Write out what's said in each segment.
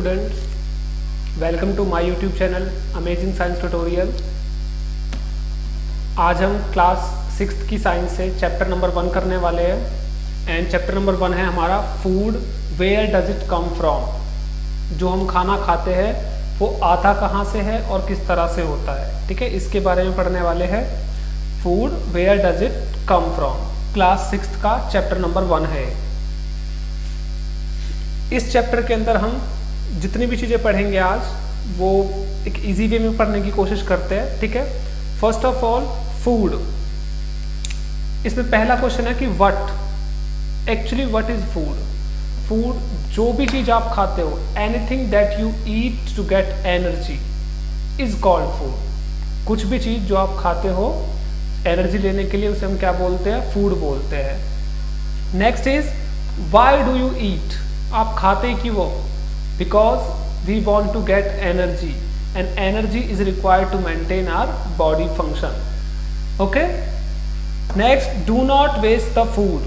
students, welcome to my YouTube channel Amazing Science Tutorial। आज हम class 6th की science से चैप्टर नंबर 1 करने वाले हैं एंड चैप्टर नंबर 1 है हमारा food where does it come from. जो हम खाना खाते हैं वो आता कहाँ से है और किस तरह से होता है, ठीक है, इसके बारे में पढ़ने वाले हैं। Food where does it come from class 6th का चैप्टर नंबर 1 है। इस चैप्टर के अंदर हम जितनी भी चीज़ें पढ़ेंगे आज वो एक इजी वे में पढ़ने की कोशिश करते हैं, ठीक है। फर्स्ट ऑफ ऑल फूड, इसमें पहला क्वेश्चन है कि what actually what is food. Food जो भी चीज़ आप खाते हो, anything that you eat to get energy is called food. कुछ भी चीज़ जो आप खाते हो एनर्जी लेने के लिए उसे हम क्या बोलते हैं, फूड बोलते हैं। Next is why do you eat, आप खाते क्यों? Because we want to get energy and energy is required to maintain our body function. Okay, next do not waste the food,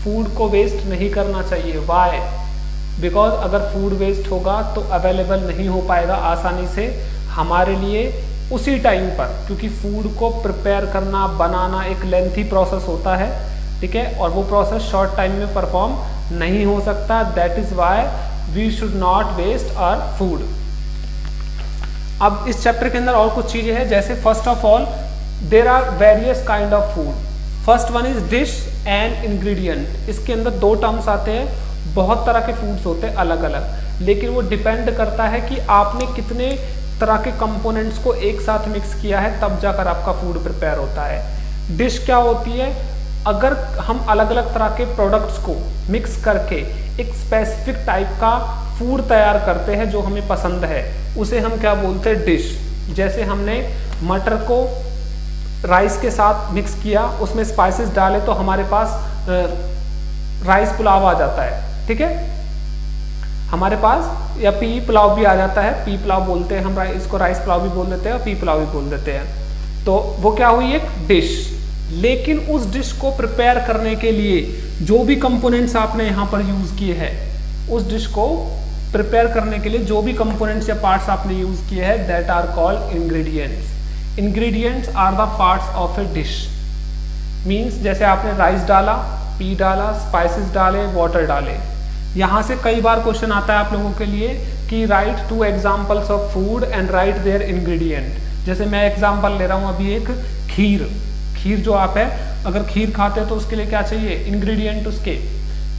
food को वेस्ट नहीं करना चाहिए। Why? Because अगर food waste होगा तो अवेलेबल नहीं हो पाएगा आसानी से हमारे लिए उसी टाइम पर, क्योंकि फूड को प्रिपेयर करना, बनाना एक लेंथी प्रोसेस होता है, ठीक है, और वो प्रोसेस शॉर्ट टाइम में परफॉर्म नहीं हो सकता। That is why we should not waste our food. अब इस चैप्टर के अंदर और कुछ चीजें हैं, जैसे first of all there are various kind of food. First one is dish and ingredient. इसके अंदर दो टर्म्स आते हैं, बहुत तरह के फूड्स होते हैं अलग अलग, लेकिन वो डिपेंड करता है कि आपने कितने तरह के कंपोनेंट्स को एक साथ मिक्स किया है, तब जाकर आपका फूड प्रिपेयर होता है। डिश क्या होती है? अगर हम अलग अलग तरह के प्रोडक्ट्स को मिक्स करके एक स्पेसिफिक टाइप का फूड तैयार करते हैं जो हमें पसंद है, उसे हम क्या बोलते हैं, डिश। जैसे हमने मटर को राइस के साथ मिक्स किया, उसमें स्पाइसेस डाले तो हमारे पास राइस पुलाव आ जाता है, ठीक है, हमारे पास, या पी पुलाव भी आ जाता है। पी पुलाव बोलते हैं हम, इसको राइस पुलाव भी बोल देते हैं और पी पुलाव भी बोल देते हैं। तो वो क्या हुई, एक डिश। लेकिन उस डिश को प्रिपेयर करने के लिए जो भी कंपोनेंट्स आपने यहाँ पर यूज किए हैं, उस डिश को प्रिपेयर करने के लिए जो भी कंपोनेंट्स या पार्ट्स आपने यूज किए हैं, that are called ingredients. Ingredients are the parts of a dish. Means जैसे आपने राइस डाला, पी डाला, स्पाइसेस डाले, वाटर डाले। यहाँ से कई बार क्वेश्चन आता है आप लोगों के लिए कि write 2 examples of food and write their ingredient. जैसे मैं एग्जाम्पल ले रहा हूँ अभी एक खीर। खीर जो आप है, अगर खीर खाते हैं तो उसके लिए क्या चाहिए, इंग्रेडिएंट उसके,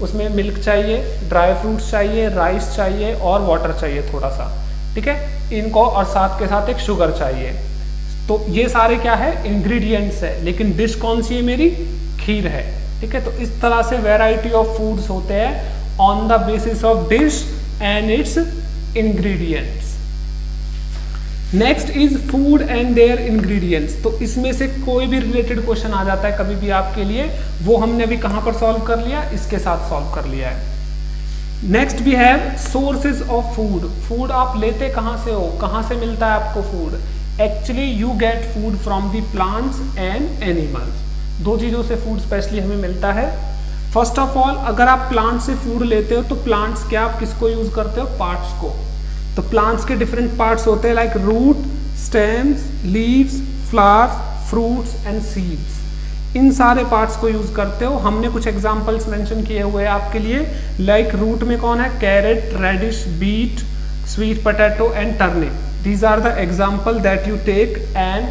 उसमें मिल्क चाहिए, ड्राई फ्रूट्स चाहिए, राइस चाहिए और वाटर चाहिए थोड़ा सा, ठीक है, इनको, और साथ के साथ एक शुगर चाहिए। तो ये सारे क्या है, इंग्रेडिएंट्स है। लेकिन डिश कौन सी है मेरी, खीर है, ठीक है। तो इस तरह से वेराइटी ऑफ फूड्स होते हैं on the basis of dish and its ingredients. Next is food and their ingredients. तो इसमें से कोई भी रिलेटेड क्वेश्चन आ जाता है कभी भी आपके लिए, वो हमने अभी कहां पर सॉल्व कर लिया, इसके साथ सॉल्व कर लिया है। नेक्स्ट भी है सोर्सेज ऑफ फूड। फूड आप लेते कहां से हो, कहां से मिलता है आपको food? Actually you get food from the plants and animals. दो चीजों से फूड स्पेशली हमें मिलता है। फर्स्ट ऑफ ऑल, अगर आप प्लांट से फूड लेते हो तो प्लांट्स क्या, आप किसको यूज करते हो, पार्ट्स को। तो प्लांट्स के डिफरेंट पार्ट्स होते हैं, like root, stems, leaves, flowers, fruits and seeds. इन सारे पार्ट्स को यूज करते हो। हमने कुछ एग्जांपल्स मेंशन किए हुए हैं आपके लिए, लाइक रूट में कौन है, carrot, radish, beet, sweet potato and turnip. These are the example that you take and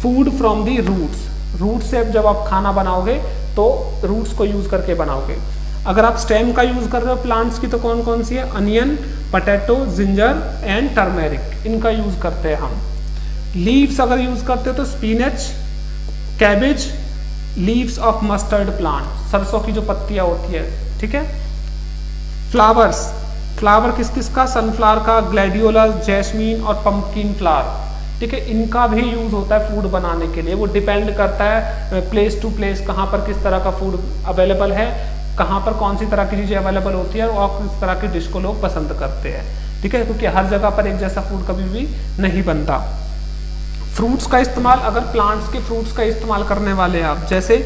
food from the roots. Root से जब आप खाना बनाओगे तो रूट्स को यूज करके बनाओगे। अगर आप स्टेम का यूज कर रहे हो प्लांट्स की, तो कौन कौन सी है, onion, potato, ginger and turmeric, इनका यूज करते हैं हम। लीव्स अगर यूज करते हो तो spinach, cabbage, leaves of mustard plant, सरसों की जो पत्तियां होती है, ठीक है। फ्लावर्स, फ्लावर किस किस का, सनफ्लावर का, ग्लैडियोलस, जैस्मीन और पंपकिन फ्लावर, ठीक है, इनका भी यूज होता है फूड बनाने के लिए। वो डिपेंड करता है प्लेस टू प्लेस, कहाँ पर किस तरह का फूड अवेलेबल है, कहाँ पर कौन सी तरह की चीजें अवेलेबल होती है और किस तरह की डिश को लोग पसंद करते हैं, ठीक है, क्योंकि हर जगह पर एक जैसा फूड कभी भी नहीं बनता। फ्रूट्स का इस्तेमाल, अगर प्लांट्स के फ्रूट्स का इस्तेमाल करने वाले हैं आप, जैसे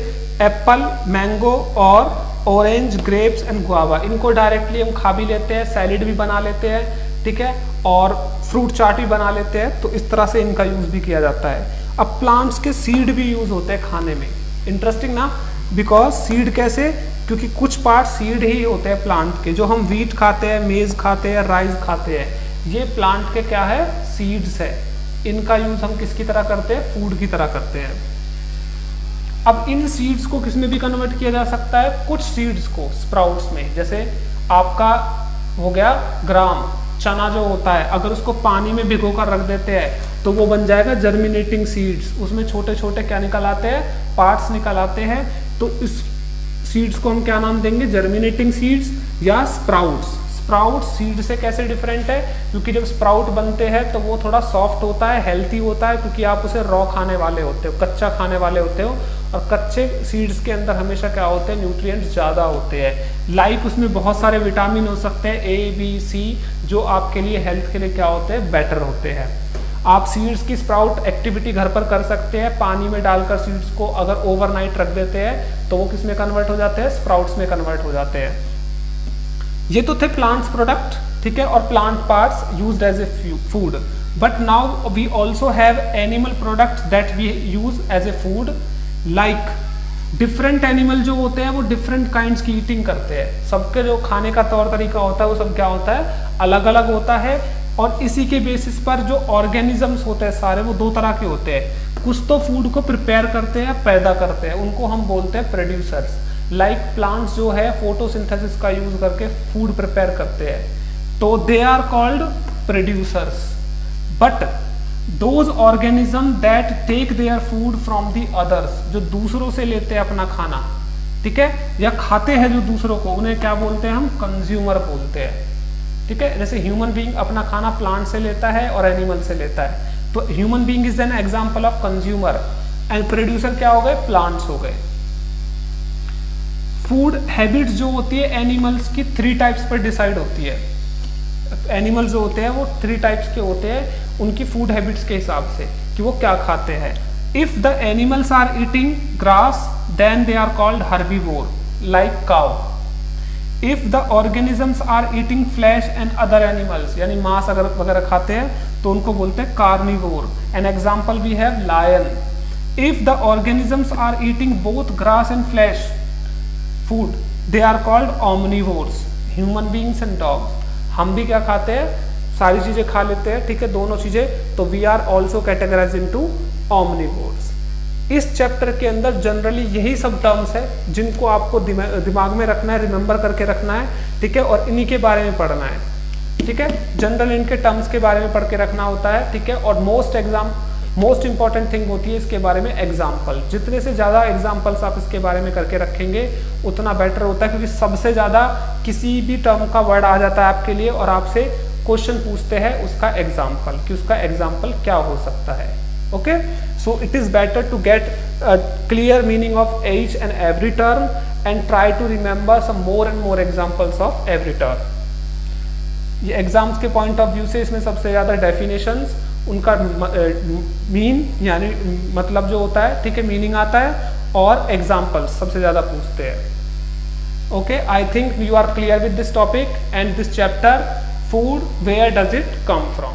एप्पल, मैंगो और ऑरेंज, ग्रेप्स एंड गुआवा, इनको डायरेक्टली हम खा भी लेते हैं, सैलेड भी बना लेते हैं, ठीक है, और फ्रूट चाट भी बना लेते हैं, तो इस तरह से इनका यूज भी किया जाता है। अब प्लांट्स के सीड भी यूज होते हैं खाने में, इंटरेस्टिंग ना, बिकॉज सीड कैसे, क्योंकि कुछ पार्ट सीड ही होते हैं प्लांट के, जो हम व्हीट खाते हैं, मेज खाते हैं, राइस खाते हैं, ये प्लांट के क्या है, सीड्स है। इनका यूज हम किसकी तरह करते हैं, फूड की तरह करते हैं। अब इन सीड्स को किस में भी कन्वर्ट किया जा सकता है, कुछ सीड्स को स्प्राउट्स में, जैसे आपका हो गया ग्राम, चना जो होता है, अगर उसको पानी में भिगो कर रख देते हैं तो वो बन जाएगा जर्मिनेटिंग सीड्स, उसमें छोटे छोटे क्या निकल आते हैं, पार्ट्स निकल आते हैं, तो इस सीड्स को हम क्या नाम देंगे, जर्मिनेटिंग सीड्स या स्प्राउट्स। स्प्राउट सीड से कैसे डिफरेंट है, क्योंकि जब स्प्राउट बनते हैं तो वो थोड़ा सॉफ्ट होता है, हेल्थी होता है, क्योंकि आप उसे रॉ खाने वाले होते हो, कच्चा खाने वाले होते हो, और कच्चे सीड्स के अंदर हमेशा क्या होते हैं, न्यूट्रिएंट्स ज़्यादा होते हैं। लाइक उसमें बहुत सारे विटामिन हो सकते हैं, ए बी सी, जो आपके लिए हेल्थ के लिए क्या होते हैं, बेटर होते हैं। आप सीड्स की स्प्राउट एक्टिविटी घर पर कर सकते हैं, पानी में डालकर सीड्स को अगर ओवरनाइट रख देते हैं तो वो किस में कन्वर्ट हो जाते हैं, स्प्राउट्स में कन्वर्ट हो जाते हैं। ये तो थे प्लांट्स प्रोडक्ट, ठीक है, और plant parts used as a food. But now we also have animal products that we use as a food, like different animal जो होते हैं वो डिफरेंट काइंड्स की ईटिंग करते हैं, सबके जो खाने का तौर तरीका होता है वो सब क्या होता है, अलग अलग होता है, और इसी के बेसिस पर जो ऑर्गेनिजम्स होते हैं सारे वो दो तरह के होते हैं, कुछ तो फूड को प्रिपेयर करते हैं, पैदा करते हैं, उनको हम बोलते हैं प्रोड्यूसर्स। लाइक प्लांट्स जो है फोटोसिंथेसिस का यूज करके फूड प्रिपेयर करते हैं, तो they are called producers. But those organism that take their food from the others, जो दूसरों से लेते हैं अपना खाना, ठीक है, या खाते हैं जो दूसरों को, उन्हें क्या बोलते हैं, हम कंज्यूमर बोलते हैं, ठीक है। जैसे ह्यूमन बीइंग अपना खाना प्लांट से लेता है और एनिमल से लेता है, तो human being is an example of consumer, and producer क्या हो गए, प्लांट्स हो गए। फूड हैबिट्स जो होती है एनिमल्स की 3 टाइप्स पर डिसाइड होती है। एनिमल्स जो होते हैं वो 3 टाइप्स के होते हैं उनकी फूड हैबिट्स के हिसाब से, कि वो क्या खाते हैं। If the animals are eating grass then they are called herbivore, like cow. If the organisms are eating flesh and other animals, यानी मांस अगर वगैरह खाते हैं तो उनको बोलते हैं carnivore. An example we have lion. If the organisms are eating both grass and flesh food they are called omnivores, human beings and dogs. हम भी क्या खाते हैं, सारी चीजें खा लेते हैं, ठीक है, दोनों चीजें, तो we are also categorise into omnivores। इस चैप्टर के अंदर जनरली यही सब टर्म्स है जिनको आपको दिमाग में रखना है, रिमेंबर करके रखना है, ठीक है, और इन्हीं के बारे में पढ़ना है, ठीक है। जनरल इनके टर्म्स के बारे में पढ़ के रखना होता है, ठीक है, और मोस्ट इंपॉर्टेंट थिंग होती है इसके बारे में एग्जाम्पल। जितने से ज़्यादा एग्जाम्पल्स आप इसके बारे में करके रखेंगे उतना बेटर होता है, क्योंकि सबसे ज़्यादा किसी भी टर्म का वर्ड आ जाता है आपके लिए और आपसे क्वेश्चन पूछते हैं उसका एग्जाम्पल, कि उसका एग्जाम्पल क्या हो सकता है। Okay, so it is better to get clear meaning of each and every term and try to remember some more and more examples of every term। ये एग्जाम्स के पॉइंट ऑफ व्यू से इसमें सबसे ज़्यादा डेफिनेशंस, उनका mean यानी मतलब जो होता है, ठीक है, मीनिंग आता है, और एग्जाम्पल्स सबसे ज़्यादा पूछते हैं। Okay, I think you are clear with this topic and this chapter, food, where does it come from.